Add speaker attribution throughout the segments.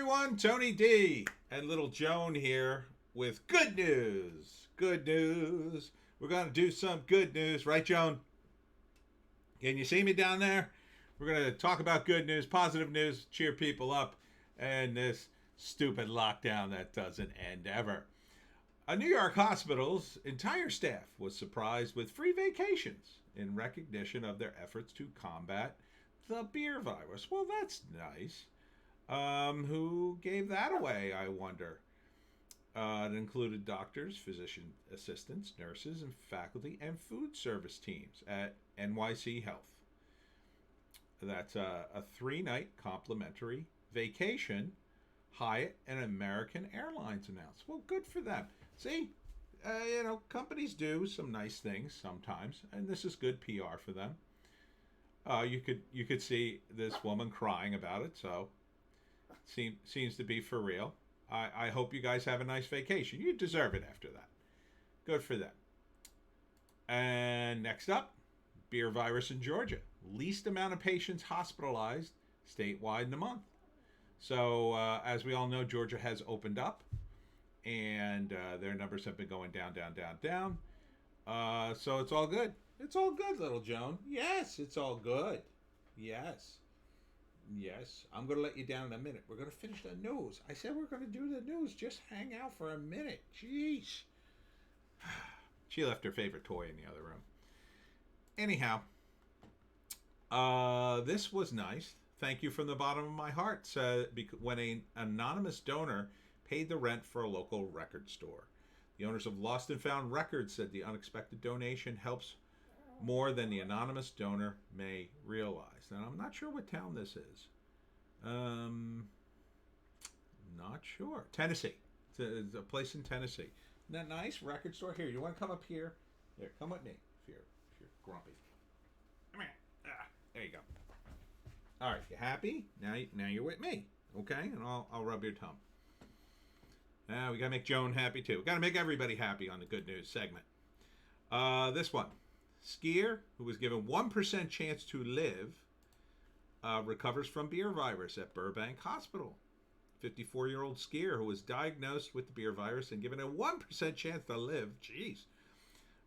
Speaker 1: everyone, Tony D and little Joan here with good news. Good news. We're going to do some good news, right, Joan? Can you see me down there? We're going to talk about good news, positive news, cheer people up, and this stupid lockdown that doesn't end ever. A New York hospital's entire staff was surprised with free vacations in recognition of their efforts to combat the beer virus. Well, that's nice. Who gave that away, I wonder? It included doctors, physician assistants, nurses, and faculty and food service teams at NYC Health. That's a 3-night complimentary vacation Hyatt and American Airlines announced. Well, good for them. See, companies do some nice things sometimes, and this is good PR for them. You could see this woman crying about it, so seems to be for real. I hope you guys have a nice vacation. You deserve it after that. Good for them. And next up, beer virus in Georgia. Least amount of patients hospitalized statewide in a month. So as we all know, Georgia has opened up, and their numbers have been going down, down, down, down. So it's all good. It's all good, little Joan. Yes, it's all good. Yes. Yes. I'm going to let you down in a minute. We're going to finish the news. I said we're going to do the news. Just hang out for a minute. Jeez. She left her favorite toy in the other room. Anyhow, this was nice. Thank you from the bottom of my heart. When an anonymous donor paid the rent for a local record store. The owners of Lost and Found Records said the unexpected donation helps more than the anonymous donor may realize. Now, I'm not sure what town this is. Not sure. Tennessee. It's a place in Tennessee. Isn't that nice? Record store. Here, you want to come up here? Here, come with me if you're grumpy. Come here. There you go. All right, you happy? Now you're with me, okay? And I'll rub your tum. Now we gotta make Joan happy too. We gotta make everybody happy on the good news segment. This one, skier who was given 1% chance to live recovers from beer virus at Burbank Hospital. 54-year-old skier who was diagnosed with the beer virus and given a 1% chance to live,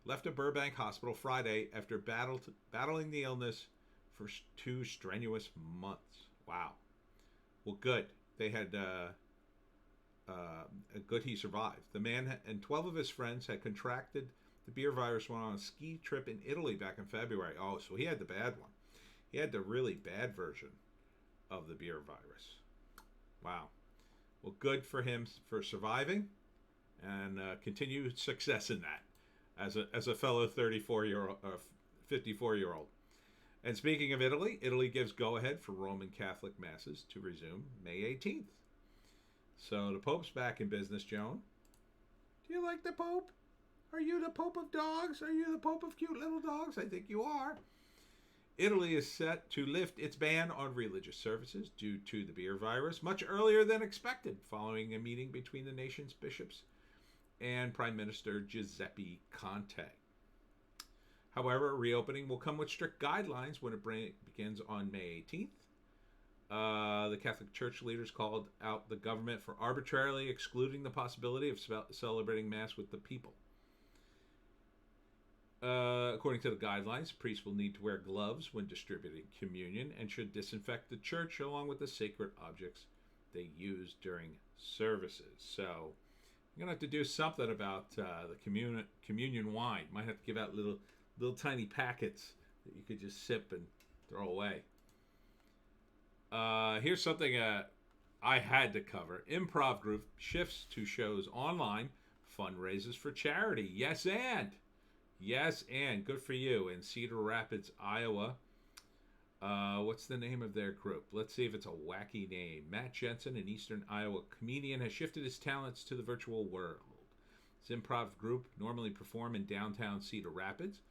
Speaker 1: left a Burbank hospital Friday after battling the illness for 2 strenuous months. Wow. Well, good. They had good he survived. The man and 12 of his friends had contracted the beer virus while on a ski trip in Italy back in February. Oh, so he had the bad one. He had the really bad version of the beer virus. Wow. Well, good for him for surviving, and continued success in that as a fellow 54-year-old. And speaking of Italy, Italy gives go-ahead for Roman Catholic masses to resume May 18th. So the Pope's back in business, Joan. Do you like the Pope? Are you the Pope of dogs? Are you the Pope of cute little dogs? I think you are. Italy is set to lift its ban on religious services due to the beer virus much earlier than expected, following a meeting between the nation's bishops and Prime Minister Giuseppe Conte. However, reopening will come with strict guidelines when it begins on May 18th. The Catholic Church leaders called out the government for arbitrarily excluding the possibility of celebrating Mass with the people. According to the guidelines, priests will need to wear gloves when distributing communion and should disinfect the church along with the sacred objects they use during services. So you're going to have to do something about the communion wine. Might have to give out little tiny packets that you could just sip and throw away. Here's something I had to cover. Improv Group shifts to shows online, fundraisers for charity. Yes, and good for you. In Cedar Rapids, Iowa. What's the name of their group? Let's see if it's a wacky name. Matt Jensen, an Eastern Iowa comedian, has shifted his talents to the virtual world. This Improv Group normally perform in downtown Cedar Rapids.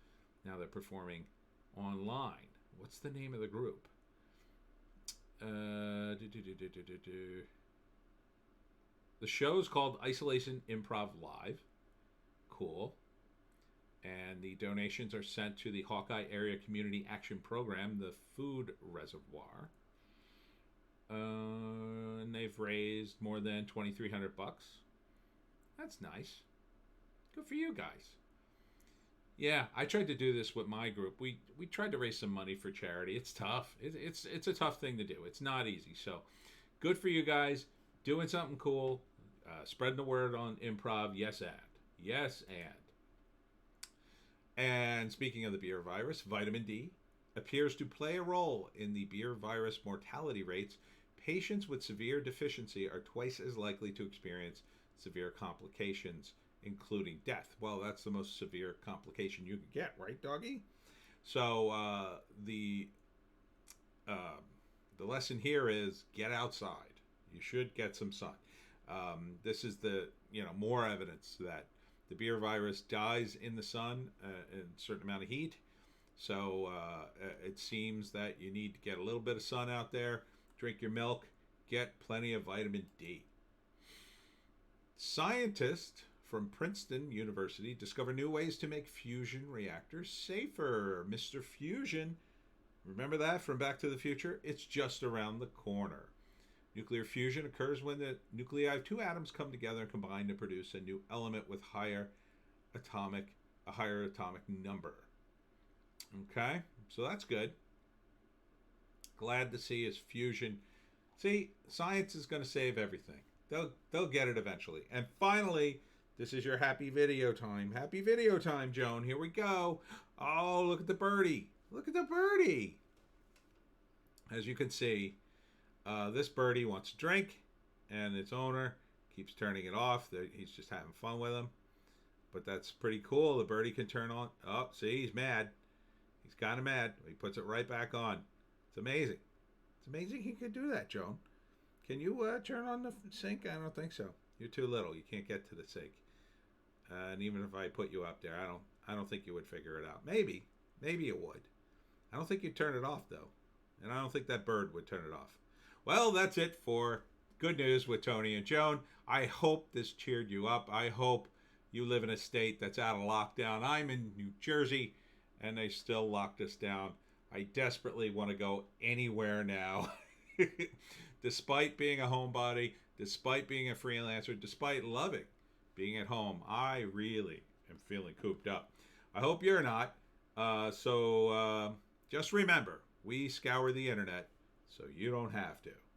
Speaker 1: Now they're performing online. What's the name of the group? The show is called Isolation Improv Live. Cool. And the donations are sent to the Hawkeye Area Community Action Program, the Food Reservoir. And they've raised more than $2,300. That's nice. Good for you guys. Yeah, I tried to do this with my group. We tried to raise some money for charity. It's tough. It's a tough thing to do. It's not easy. So, good for you guys doing something cool, spreading the word on improv. Yes, and yes, and. And speaking of the beer virus, vitamin D appears to play a role in the beer virus mortality rates. Patients with severe deficiency are twice as likely to experience severe complications, including death. Well, that's the most severe complication you could get, right, doggy? So the lesson here is get outside. You should get some sun. This is the more evidence that the beer virus dies in the sun in a certain amount of heat. So it seems that you need to get a little bit of sun out there, drink your milk, get plenty of vitamin D. Scientists from Princeton University discover new ways to make fusion reactors safer. Mr. Fusion, remember that from Back to the Future? It's just around the corner. Nuclear fusion occurs when the nuclei of two atoms come together and combine to produce a new element with a higher atomic number. Okay, so that's good. Glad to see his fusion. See, science is going to save everything. They'll get it eventually. And finally, this is your happy video time. Happy video time, Joan. Here we go. Oh, look at the birdie. Look at the birdie. As you can see, this birdie wants a drink, and its owner keeps turning it off. He's just having fun with him. But that's pretty cool. The birdie can turn on. Oh, see, he's mad. He's kind of mad. He puts it right back on. It's amazing. It's amazing he could do that, Joan. Can you turn on the sink? I don't think so. You're too little. You can't get to the sink. And even if I put you up there, I don't think you would figure it out. Maybe you would. I don't think you'd turn it off though, and I don't think that bird would turn it off. Well, that's it for Good News with Tony and Joan. I hope this cheered you up. I hope you live in a state that's out of lockdown. I'm in New Jersey, and they still locked us down. I desperately want to go anywhere now. Despite being a homebody, despite being a freelancer, despite loving being at home, I really am feeling cooped up. I hope you're not. So just remember, we scour the internet so you don't have to.